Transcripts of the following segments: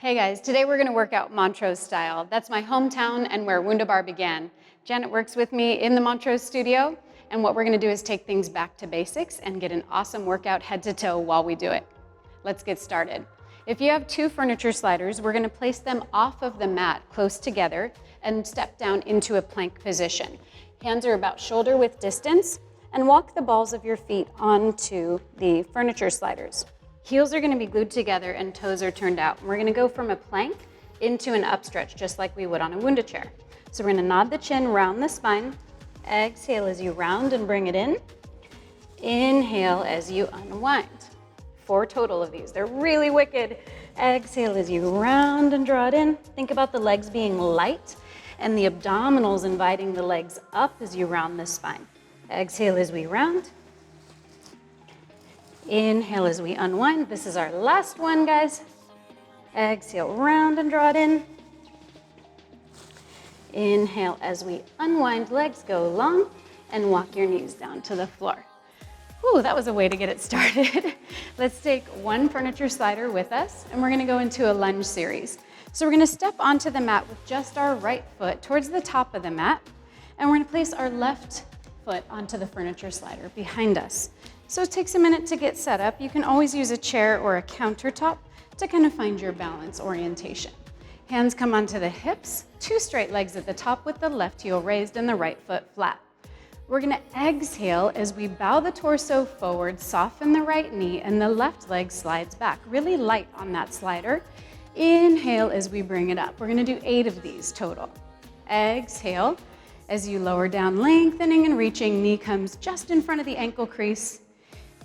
Hey guys, today we're gonna work out Montrose style. That's my hometown and where WundaBar began. Janet works with me in the Montrose studio, and what we're gonna do is take things back to basics and get an awesome workout head to toe while we do it. Let's get started. If you have two furniture sliders, we're gonna place them off of the mat close together and step down into a plank position. Hands are about shoulder width distance, and walk the balls of your feet onto the furniture sliders. Heels are gonna be glued together and toes are turned out. We're gonna go from a plank into an upstretch, just like we would on a Wunda chair. So we're gonna nod the chin, round the spine. Exhale as you round and bring it in. Inhale as you unwind. 4 total of these. They're really wicked. Exhale as you round and draw it in. Think about the legs being light and the abdominals inviting the legs up as you round the spine. Exhale as we round. Inhale as we unwind. This is our last one, guys. Exhale, round and draw it in. Inhale as we unwind, legs go long, and walk your knees down to the floor. Ooh, that was a way to get it started. Let's take one furniture slider with us, and we're gonna go into a lunge series. So we're gonna step onto the mat with just our right foot towards the top of the mat, and we're gonna place our left foot onto the furniture slider behind us. So it takes a minute to get set up. You can always use a chair or a countertop to kind of find your balance orientation. Hands come onto the hips, 2 straight legs at the top with the left heel raised and the right foot flat. We're gonna exhale as we bow the torso forward, soften the right knee, and the left leg slides back, really light on that slider. Inhale as we bring it up. We're gonna do 8 of these total. Exhale as you lower down, lengthening and reaching, knee comes just in front of the ankle crease.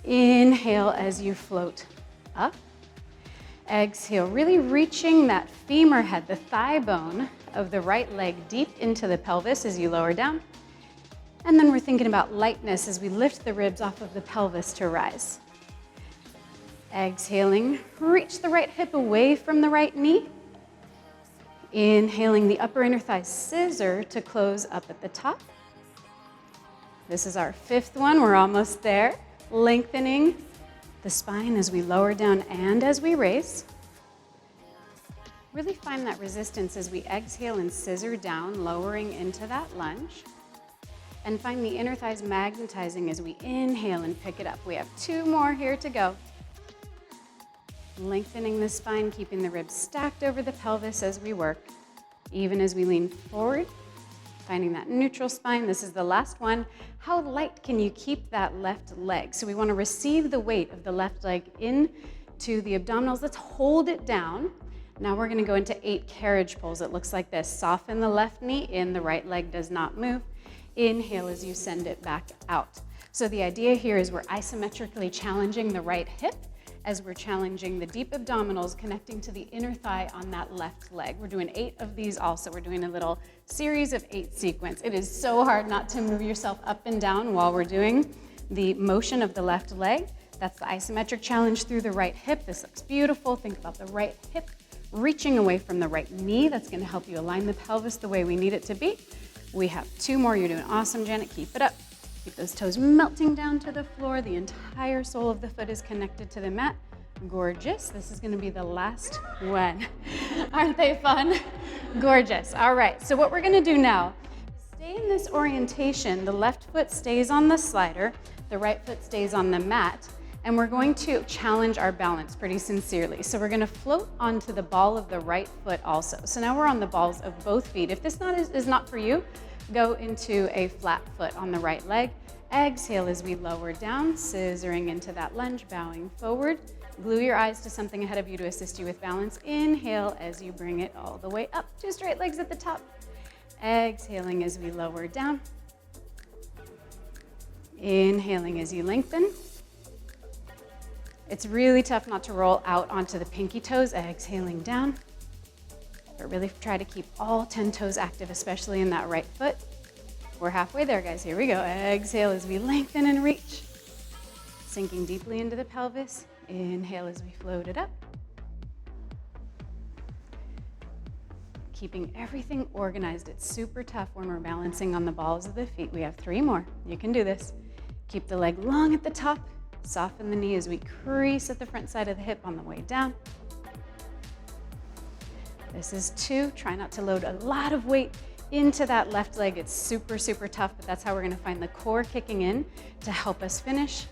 Inhale as you float up. Exhale, really reaching that femur head, the thigh bone of the right leg deep into the pelvis as you lower down. And then we're thinking about lightness as we lift the ribs off of the pelvis to rise. Exhaling, reach the right hip away from the right knee. Inhaling, the upper inner thigh scissor to close up at the top. This is our 5th one, we're almost there. Lengthening the spine as we lower down and as we raise. Really find that resistance as we exhale and scissor down, lowering into that lunge. And find the inner thighs magnetizing as we inhale and pick it up. We have 2 more here to go. Lengthening the spine, keeping the ribs stacked over the pelvis as we work. Even as we lean forward, finding that neutral spine. This is the last one. How light can you keep that left leg? So we want to receive the weight of the left leg into the abdominals. Let's hold it down. Now we're going to go into 8 carriage pulls. It looks like this. Soften the left knee in, the right leg does not move. Inhale as you send it back out. So the idea here is we're isometrically challenging the right hip as we're challenging the deep abdominals, connecting to the inner thigh on that left leg. We're doing 8 of these also. We're doing a little series of 8 sequence. It is so hard not to move yourself up and down while we're doing the motion of the left leg. That's the isometric challenge through the right hip. This looks beautiful. Think about the right hip reaching away from the right knee. That's gonna help you align the pelvis the way we need it to be. We have 2 more. You're doing awesome, Janet. Keep it up. Keep those toes melting down to the floor. The entire sole of the foot is connected to the mat. Gorgeous. This is going to be the last one. Aren't they fun? Gorgeous. All right. So what we're going to do now, stay in this orientation. The left foot stays on the slider. The right foot stays on the mat. And we're going to challenge our balance pretty sincerely. So we're going to float onto the ball of the right foot also. So now we're on the balls of both feet. If this is not for you, go into a flat foot on the right leg. Exhale as we lower down, scissoring into that lunge, bowing forward. Glue your eyes to something ahead of you to assist you with balance. Inhale as you bring it all the way up. 2 straight legs at the top. Exhaling as we lower down. Inhaling as you lengthen. It's really tough not to roll out onto the pinky toes, exhaling down. But really try to keep all 10 toes active, especially in that right foot. We're halfway there, guys. Here we go. Exhale as we lengthen and reach. Sinking deeply into the pelvis. Inhale as we float it up. Keeping everything organized. It's super tough when we're balancing on the balls of the feet. We have 3 more. You can do this. Keep the leg long at the top. Soften the knee as we crease at the front side of the hip on the way down. This is 2. Try not to load a lot of weight into that left leg. It's super, super tough, but that's how we're gonna find the core kicking in to help us finish.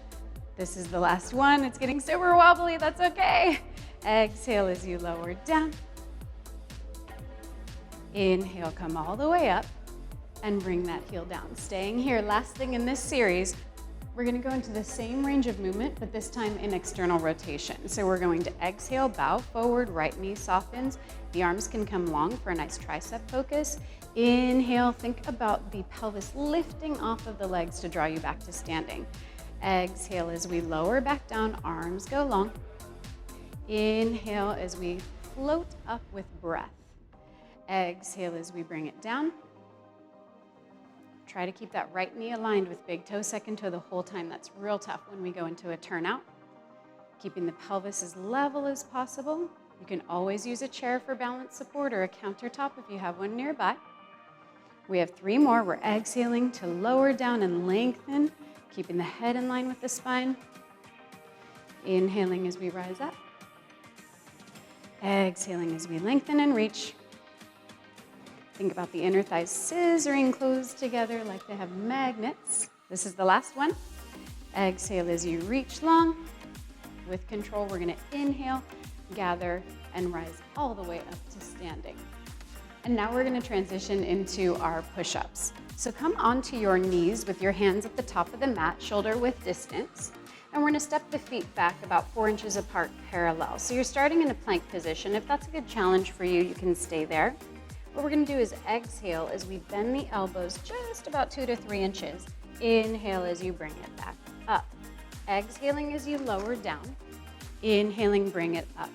This is the last one. It's getting super wobbly, that's okay. Exhale as you lower down. Inhale, come all the way up and bring that heel down. Staying here, last thing in this series, we're gonna go into the same range of movement, but this time in external rotation. So we're going to exhale, bow forward, right knee softens. The arms can come long for a nice tricep focus. Inhale, think about the pelvis lifting off of the legs to draw you back to standing. Exhale as we lower back down, arms go long. Inhale as we float up with breath. Exhale as we bring it down. Try to keep that right knee aligned with big toe, second toe the whole time. That's real tough when we go into a turnout. Keeping the pelvis as level as possible. You can always use a chair for balance support or a countertop if you have one nearby. We have 3 more. We're exhaling to lower down and lengthen, keeping the head in line with the spine. Inhaling as we rise up. Exhaling as we lengthen and reach. Think about the inner thighs scissoring closed together like they have magnets. This is the last one. Exhale as you reach long. With control, we're gonna inhale, gather, and rise all the way up to standing. And now we're gonna transition into our push-ups. So come onto your knees with your hands at the top of the mat, shoulder width distance. And we're gonna step the feet back about 4 inches apart parallel. So you're starting in a plank position. If that's a good challenge for you, you can stay there. What we're gonna do is exhale as we bend the elbows just about 2 to 3 inches. Inhale as you bring it back up. Exhaling as you lower down. Inhaling, bring it up.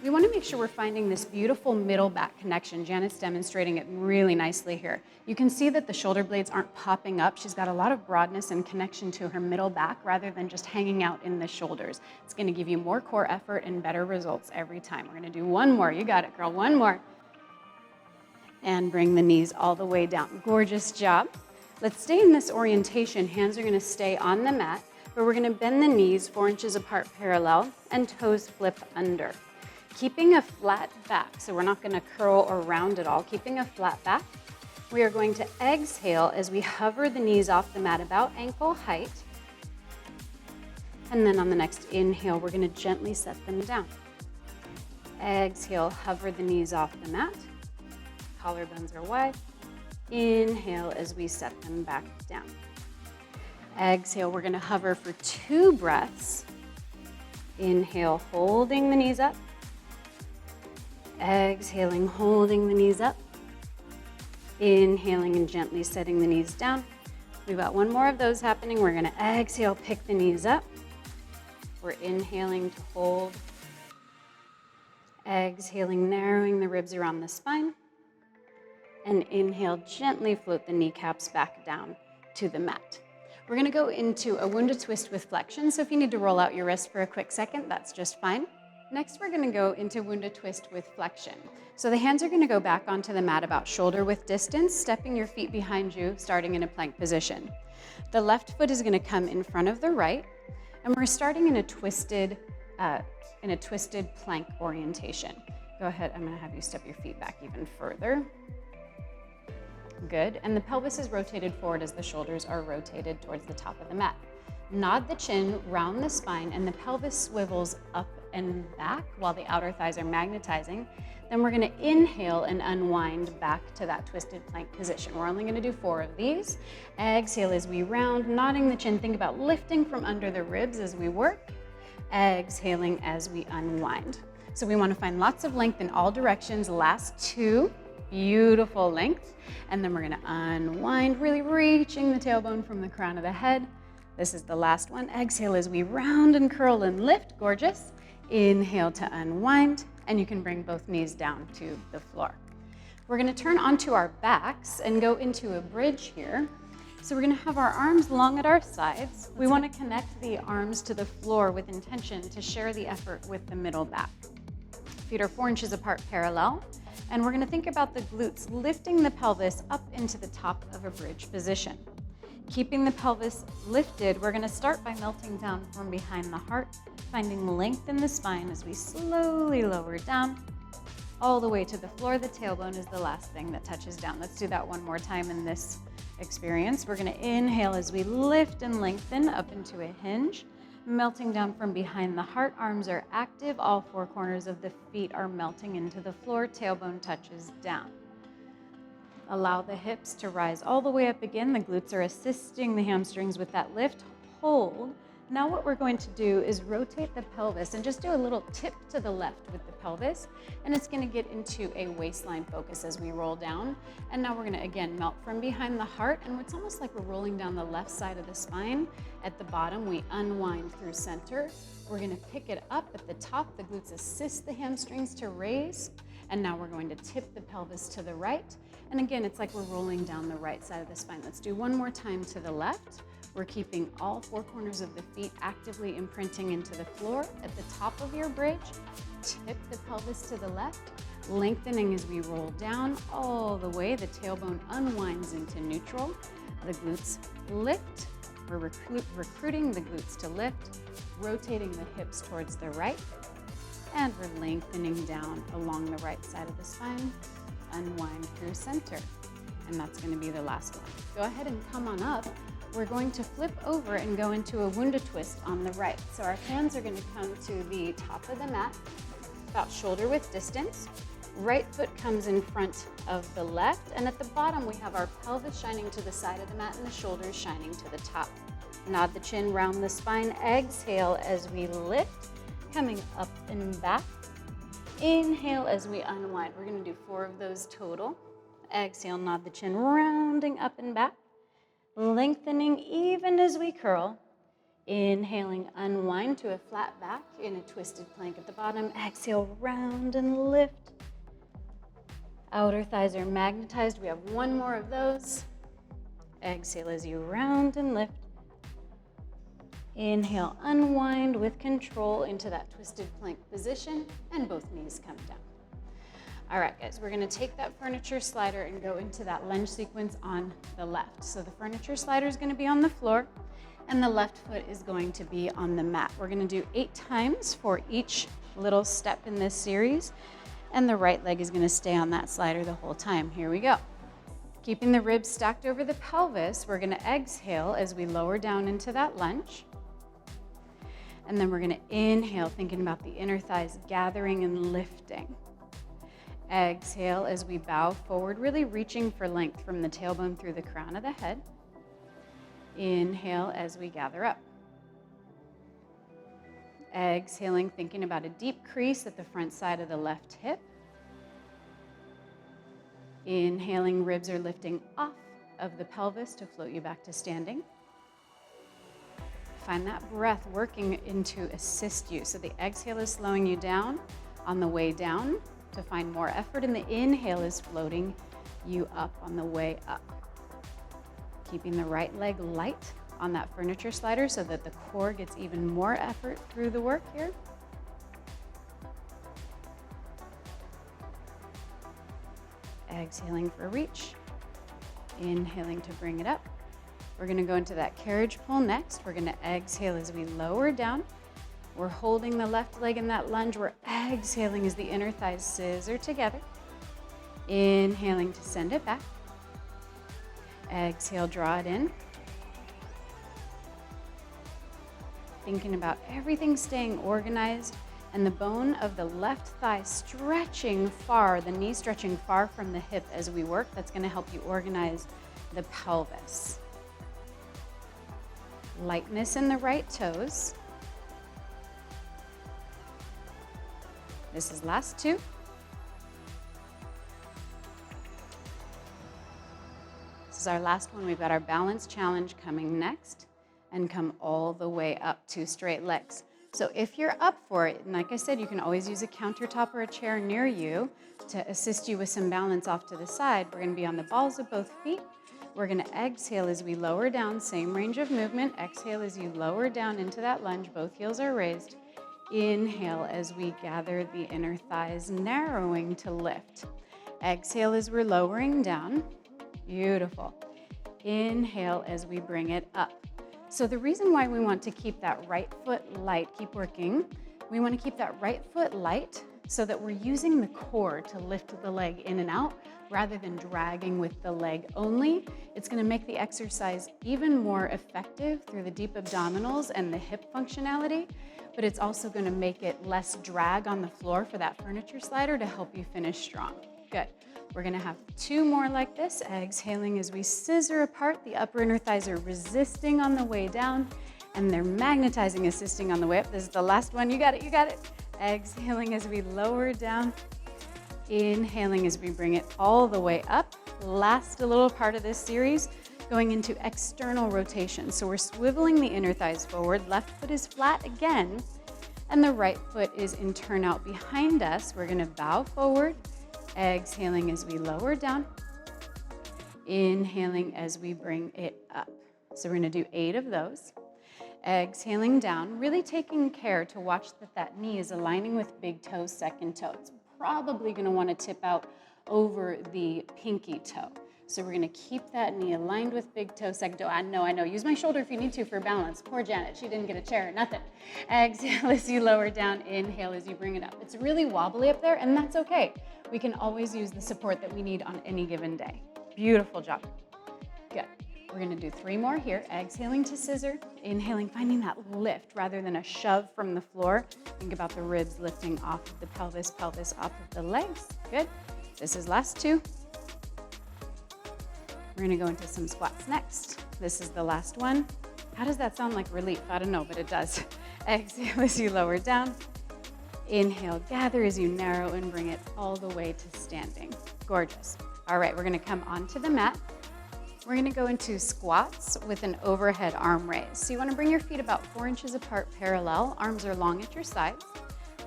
We wanna make sure we're finding this beautiful middle back connection. Janeth's demonstrating it really nicely here. You can see that the shoulder blades aren't popping up. She's got a lot of broadness and connection to her middle back rather than just hanging out in the shoulders. It's gonna give you more core effort and better results every time. We're gonna do one more. You got it, girl. One more. And bring the knees all the way down. Gorgeous job. Let's stay in this orientation. Hands are gonna stay on the mat, but we're gonna bend the knees 4 inches apart parallel and toes flip under. Keeping a flat back, so we're not gonna curl or round at all. Keeping a flat back, we are going to exhale as we hover the knees off the mat about ankle height. And then on the next inhale, we're gonna gently set them down. Exhale, hover the knees off the mat. Collarbones are wide. Inhale as we set them back down. Exhale, we're gonna hover for 2 breaths. Inhale, holding the knees up. Exhaling, holding the knees up. Inhaling and gently setting the knees down. We've got 1 more of those happening. We're gonna exhale, pick the knees up. We're inhaling to hold. Exhaling, narrowing the ribs around the spine. And inhale, gently float the kneecaps back down to the mat. We're gonna go into a wounded twist with flexion, so if you need to roll out your wrist for a quick second, that's just fine. Next, we're gonna go into wounded twist with flexion. So the hands are gonna go back onto the mat about shoulder width distance, stepping your feet behind you, starting in a plank position. The left foot is gonna come in front of the right, and we're starting in a twisted plank orientation. Go ahead, I'm gonna have you step your feet back even further. Good, and the pelvis is rotated forward as the shoulders are rotated towards the top of the mat. Nod the chin, round the spine, and the pelvis swivels up and back while the outer thighs are magnetizing. Then we're gonna inhale and unwind back to that twisted plank position. We're only gonna do 4 of these. Exhale as we round, nodding the chin. Think about lifting from under the ribs as we work. Exhaling as we unwind. So we wanna find lots of length in all directions. Last 2. Beautiful length. And then we're gonna unwind, really reaching the tailbone from the crown of the head. This is the last one. Exhale as we round and curl and lift. Gorgeous. Inhale to unwind, and you can bring both knees down to the floor. We're gonna turn onto our backs and go into a bridge here. So we're gonna have our arms long at our sides. We wanna connect the arms to the floor with intention to share the effort with the middle back. Feet are 4 inches apart parallel. And we're gonna think about the glutes lifting the pelvis up into the top of a bridge position. Keeping the pelvis lifted, we're gonna start by melting down from behind the heart, finding length in the spine as we slowly lower down, all the way to the floor. The tailbone is the last thing that touches down. Let's do that one more time in this experience. We're gonna inhale as we lift and lengthen up into a hinge, melting down from behind the heart. Arms are active. All four corners of the feet are melting into the floor. Tailbone touches down. Allow the hips to rise all the way up again. The glutes are assisting the hamstrings with that lift. Hold. Now what we're going to do is rotate the pelvis and just do a little tip to the left with the pelvis. And it's gonna get into a waistline focus as we roll down. And now we're gonna, again, melt from behind the heart. And it's almost like we're rolling down the left side of the spine. At the bottom, we unwind through center. We're gonna pick it up at the top. The glutes assist the hamstrings to raise. And now we're going to tip the pelvis to the right. And again, it's like we're rolling down the right side of the spine. Let's do one more time to the left. We're keeping all four corners of the feet actively imprinting into the floor. At the top of your bridge, tip the pelvis to the left, lengthening as we roll down all the way. The tailbone unwinds into neutral. The glutes lift. We're recruiting the glutes to lift, rotating the hips towards the right, and we're lengthening down along the right side of the spine. Unwind through center. And that's going to be the last one. Go ahead and come on up. We're going to flip over and go into a Wunda twist on the right. So our hands are going to come to the top of the mat, about shoulder width distance. Right foot comes in front of the left, and at the bottom we have our pelvis shining to the side of the mat and the shoulders shining to the top. Nod the chin, round the spine. Exhale as we lift, coming up and back. Inhale as we unwind. We're going to do 4 of those total. Exhale, nod the chin, rounding up and back. Lengthening even as we curl. Inhaling, unwind to a flat back in a twisted plank at the bottom. Exhale, round and lift. Outer thighs are magnetized. We have 1 more of those. Exhale as you round and lift. Inhale, unwind with control into that twisted plank position, and both knees come down. All right, guys, we're gonna take that furniture slider and go into that lunge sequence on the left. So the furniture slider is gonna be on the floor, and the left foot is going to be on the mat. We're gonna do 8 times for each little step in this series, and the right leg is gonna stay on that slider the whole time. Here we go. Keeping the ribs stacked over the pelvis, we're gonna exhale as we lower down into that lunge. And then we're gonna inhale, thinking about the inner thighs gathering and lifting. Exhale as we bow forward, really reaching for length from the tailbone through the crown of the head. Inhale as we gather up. Exhaling, thinking about a deep crease at the front side of the left hip. Inhaling, ribs are lifting off of the pelvis to float you back to standing. Find that breath working in to assist you. So the exhale is slowing you down on the way down to find more effort, and the inhale is floating you up on the way up. Keeping the right leg light on that furniture slider so that the core gets even more effort through the work here. Exhaling for reach. Inhaling to bring it up. We're gonna go into that carriage pull next. We're gonna exhale as we lower down. We're holding the left leg in that lunge. We're exhaling as the inner thighs scissor together. Inhaling to send it back. Exhale, draw it in. Thinking about everything staying organized and the bone of the left thigh stretching far, the knee stretching far from the hip as we work. That's going to help you organize the pelvis. Lightness in the right toes. This is last 2. This is our last one. We've got our balance challenge coming next, and come all the way up to straight legs. So if you're up for it, and like I said, you can always use a countertop or a chair near you to assist you with some balance off to the side. We're gonna be on the balls of both feet. We're gonna exhale as we lower down, same range of movement. Exhale as you lower down into that lunge, both heels are raised. Inhale as we gather the inner thighs, narrowing to lift. Exhale as we're lowering down. Beautiful. Inhale as we bring it up. So the reason why we want to keep that right foot light, keep working, we want to keep that right foot light so that we're using the core to lift the leg in and out rather than dragging with the leg only. It's gonna make the exercise even more effective through the deep abdominals and the hip functionality, but it's also gonna make it less drag on the floor for that furniture slider to help you finish strong. Good. We're gonna have 2 more like this, exhaling as we scissor apart. The upper inner thighs are resisting on the way down, and they're magnetizing, assisting on the way up. This is the last one. You got it, you got it. Exhaling as we lower down. Inhaling as we bring it all the way up. Last little part of this series, going into external rotation. So we're swiveling the inner thighs forward. Left foot is flat again, and the right foot is in turnout behind us. We're gonna bow forward. Exhaling as we lower down. Inhaling as we bring it up. So we're gonna do 8 of those. Exhaling down, really taking care to watch that that knee is aligning with big toe, second toe. It's probably gonna wanna tip out over the pinky toe. So we're gonna keep that knee aligned with big toe, second toe. I know. Use my shoulder if you need to for balance. Poor Janet, she didn't get a chair, nothing. Exhale as you lower down, inhale as you bring it up. It's really wobbly up there, and that's okay. We can always use the support that we need on any given day. Beautiful job. Good. We're gonna do 3 more here. Exhaling to scissor, inhaling, finding that lift rather than a shove from the floor. Think about the ribs lifting off of the pelvis, pelvis off of the legs. Good. This is last 2. We're gonna go into some squats next. This is the last one. How does that sound like relief? I don't know, but it does. Exhale as you lower down. Inhale, gather as you narrow and bring it all the way to standing. Gorgeous. All right, we're gonna come onto the mat. We're gonna go into squats with an overhead arm raise. So you wanna bring your feet about 4 inches apart parallel. Arms are long at your sides.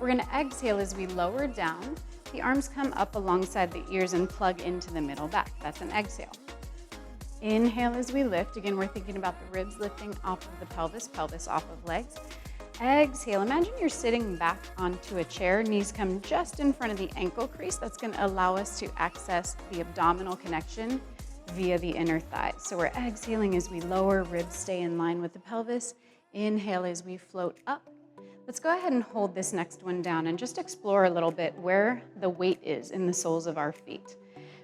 We're gonna exhale as we lower down. The arms come up alongside the ears and plug into the middle back. That's an exhale. Inhale as we lift. Again, we're thinking about the ribs lifting off of the pelvis, pelvis off of legs. Exhale, imagine you're sitting back onto a chair, knees come just in front of the ankle crease. That's gonna allow us to access the abdominal connection via the inner thighs. So we're exhaling as we lower, ribs stay in line with the pelvis. Inhale as we float up. Let's go ahead and hold this next one down and just explore a little bit where the weight is in the soles of our feet.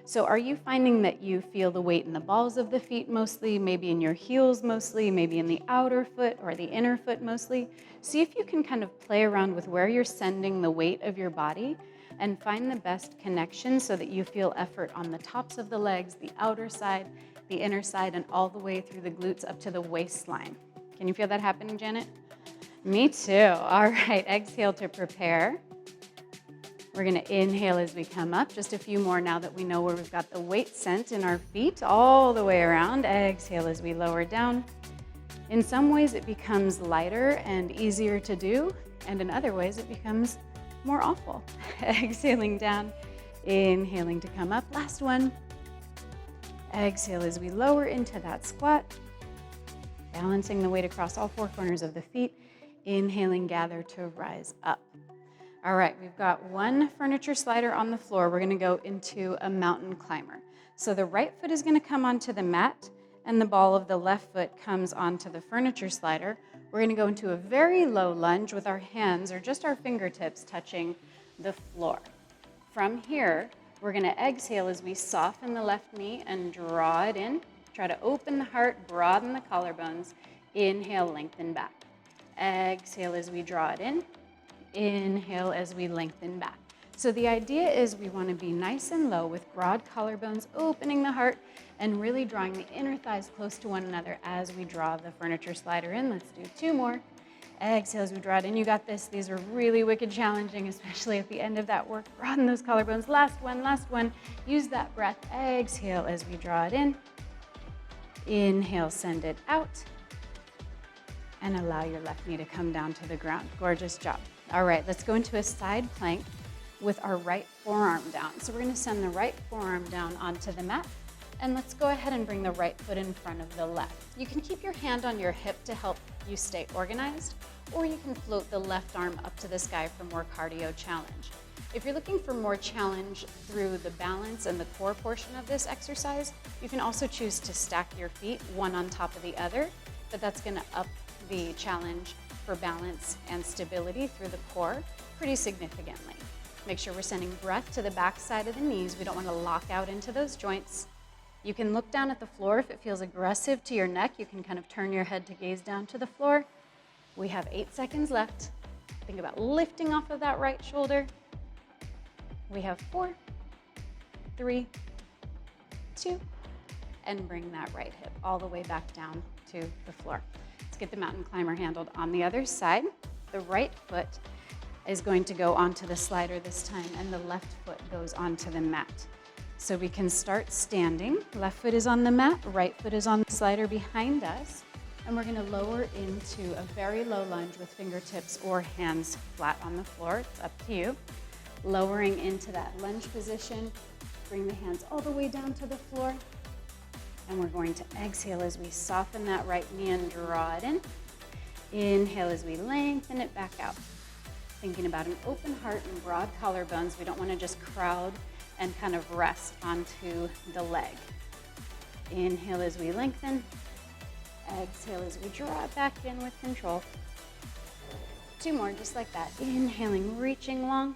So are you finding that you feel the weight in the balls of the feet mostly, maybe in your heels mostly, maybe in the outer foot or the inner foot mostly? See if you can kind of play around with where you're sending the weight of your body and find the best connection so that you feel effort on the tops of the legs, the outer side, the inner side, and all the way through the glutes up to the waistline. Can you feel that happening, Janet? Me too. All right, exhale to prepare. We're gonna inhale as we come up. Just a few more now that we know where we've got the weight sent in our feet all the way around. Exhale as we lower down. In some ways it becomes lighter and easier to do, and in other ways it becomes more awful. Exhaling down, inhaling to come up. Last one. Exhale as we lower into that squat. Balancing the weight across all 4 corners of the feet. Inhaling, gather to rise up. All right, we've got 1 furniture slider on the floor. We're gonna go into a mountain climber. So the right foot is gonna come onto the mat and the ball of the left foot comes onto the furniture slider. We're gonna go into a very low lunge with our hands or just our fingertips touching the floor. From here, we're gonna exhale as we soften the left knee and draw it in. Try to open the heart, broaden the collarbones. Inhale, lengthen back. Exhale as we draw it in. Inhale as we lengthen back. So the idea is we want to be nice and low with broad collarbones, opening the heart, and really drawing the inner thighs close to one another as we draw the furniture slider in. Let's do 2 more. Exhale as we draw it in. You got this. These are really wicked challenging, especially at the end of that work. Broaden those collarbones. Last one, last one. Use that breath. Exhale as we draw it in. Inhale, send it out. And allow your left knee to come down to the ground. Gorgeous job. All right, let's go into a side plank with our right forearm down. So we're gonna send the right forearm down onto the mat, and let's go ahead and bring the right foot in front of the left. You can keep your hand on your hip to help you stay organized, or you can float the left arm up to the sky for more cardio challenge. If you're looking for more challenge through the balance and the core portion of this exercise, you can also choose to stack your feet one on top of the other, but that's gonna up the challenge for balance and stability through the core pretty significantly. Make sure we're sending breath to the back side of the knees. We don't want to lock out into those joints. You can look down at the floor. If it feels aggressive to your neck, you can kind of turn your head to gaze down to the floor. We have 8 seconds left. Think about lifting off of that right shoulder. We have 4, 3, 2, and bring that right hip all the way back down to the floor. Let's get the mountain climber handled on the other side. The right foot is going to go onto the slider this time, and the left foot goes onto the mat. So we can start standing. Left foot is on the mat, right foot is on the slider behind us, and we're gonna lower into a very low lunge with fingertips or hands flat on the floor. It's up to you. Lowering into that lunge position, bring the hands all the way down to the floor, and we're going to exhale as we soften that right knee and draw it in. Inhale as we lengthen it back out. Thinking about an open heart and broad collarbones. We don't want to just crowd and kind of rest onto the leg. Inhale as we lengthen. Exhale as we draw it back in with control. 2 more, just like that. Inhaling, reaching long.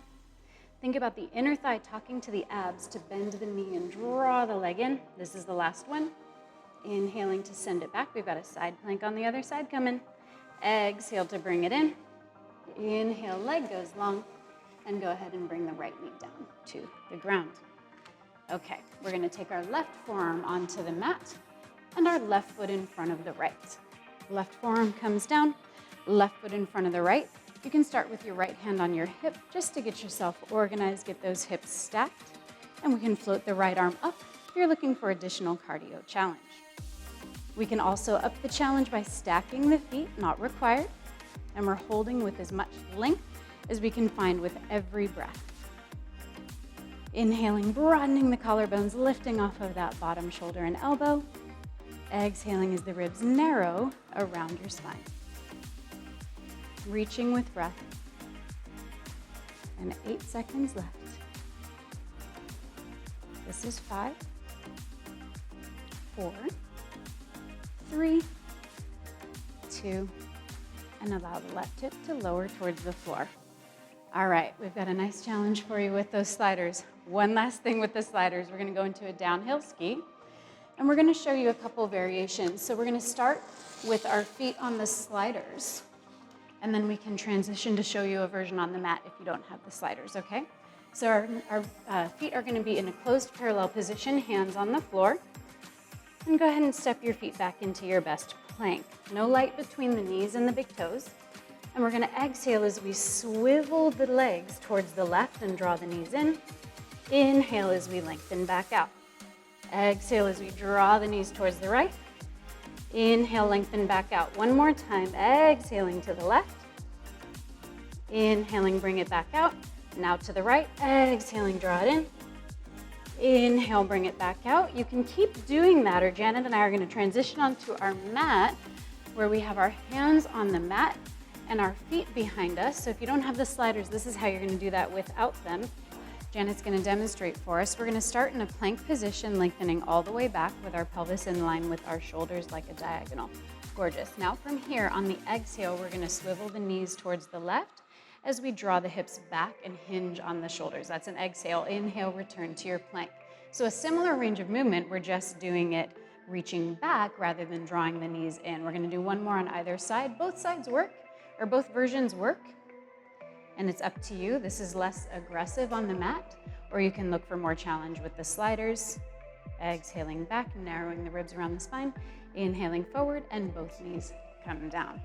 Think about the inner thigh talking to the abs to bend the knee and draw the leg in. This is the last one. Inhaling to send it back. We've got a side plank on the other side coming. Exhale to bring it in. Inhale, leg goes long, and go ahead and bring the right knee down to the ground. Okay, we're gonna take our left forearm onto the mat and our left foot in front of the right. Left forearm comes down, left foot in front of the right. You can start with your right hand on your hip just to get yourself organized, get those hips stacked, and we can float the right arm up if you're looking for additional cardio challenge. We can also up the challenge by stacking the feet, not required, and we're holding with as much length as we can find with every breath. Inhaling, broadening the collarbones, lifting off of that bottom shoulder and elbow. Exhaling as the ribs narrow around your spine. Reaching with breath. And 8 seconds left. This is 5, 4, 3, 2, and allow the left hip to lower towards the floor. All right, we've got a nice challenge for you with those sliders. One last thing with the sliders, we're gonna go into a downhill ski, and we're gonna show you a couple variations. So we're gonna start with our feet on the sliders, and then we can transition to show you a version on the mat if you don't have the sliders, okay? So our feet are gonna be in a closed parallel position, hands on the floor, and go ahead and step your feet back into your best plank. No light between the knees and the big toes. And we're gonna exhale as we swivel the legs towards the left and draw the knees in. Inhale as we lengthen back out. Exhale as we draw the knees towards the right. Inhale, lengthen back out. One more time, exhaling to the left. Inhaling, bring it back out. Now to the right, exhaling, draw it in. Inhale, bring it back out. You can keep doing that, or Janet and I are gonna transition onto our mat where we have our hands on the mat and our feet behind us. So if you don't have the sliders, this is how you're gonna do that without them. Janet's gonna demonstrate for us. We're gonna start in a plank position, lengthening all the way back with our pelvis in line with our shoulders like a diagonal. Gorgeous. Now from here, on the exhale, we're gonna swivel the knees towards the left as we draw the hips back and hinge on the shoulders. That's an exhale. Inhale, return to your plank. So a similar range of movement, we're just doing it reaching back rather than drawing the knees in. We're gonna do one more on either side. Both sides work, or both versions work, and it's up to you. This is less aggressive on the mat, or you can look for more challenge with the sliders. Exhaling back, narrowing the ribs around the spine. Inhaling forward, and both knees come down.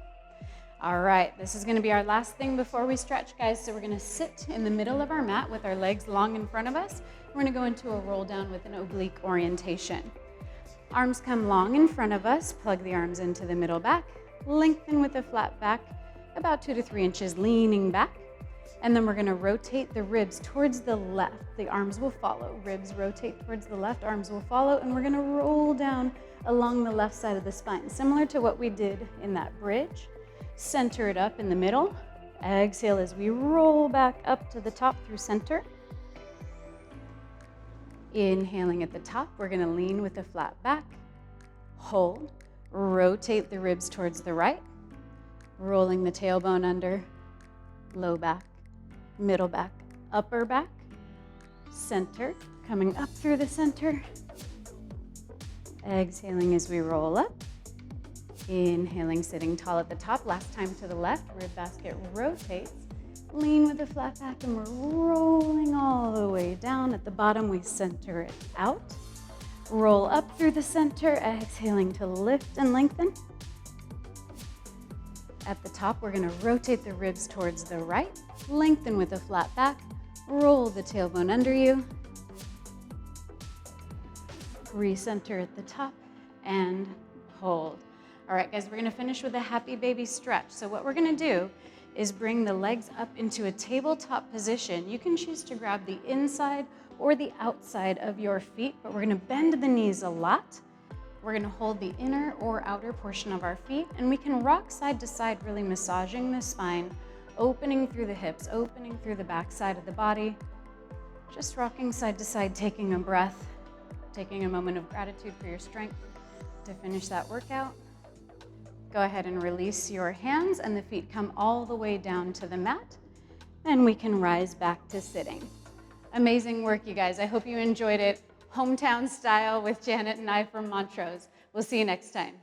All right, this is gonna be our last thing before we stretch, guys. So we're gonna sit in the middle of our mat with our legs long in front of us. We're gonna go into a roll down with an oblique orientation. Arms come long in front of us, plug the arms into the middle back, lengthen with a flat back, about 2 to 3 inches leaning back. And then we're gonna rotate the ribs towards the left. The arms will follow. Ribs rotate towards the left, arms will follow, and we're gonna roll down along the left side of the spine, similar to what we did in that bridge. Center it up in the middle. Exhale as we roll back up to the top through center. Inhaling at the top, we're gonna lean with a flat back. Hold, rotate the ribs towards the right, rolling the tailbone under, low back, middle back, upper back, center, coming up through the center. Exhaling as we roll up. Inhaling, sitting tall at the top. Last time to the left, rib basket rotates. Lean with the flat back and we're rolling all the way down. At the bottom, we center it out. Roll up through the center, exhaling to lift and lengthen. At the top, we're gonna rotate the ribs towards the right, lengthen with a flat back, roll the tailbone under you, recenter at the top, and hold. All right, guys, we're gonna finish with a happy baby stretch. So what we're gonna do is bring the legs up into a tabletop position. You can choose to grab the inside or the outside of your feet, but we're gonna bend the knees a lot. We're gonna hold the inner or outer portion of our feet, and we can rock side to side, really massaging the spine, opening through the hips, opening through the back side of the body, just rocking side to side, taking a breath, taking a moment of gratitude for your strength to finish that workout. Go ahead and release your hands, and the feet come all the way down to the mat, and we can rise back to sitting. Amazing work, you guys. I hope you enjoyed it. Hometown style with Janet and I from Montrose. We'll see you next time.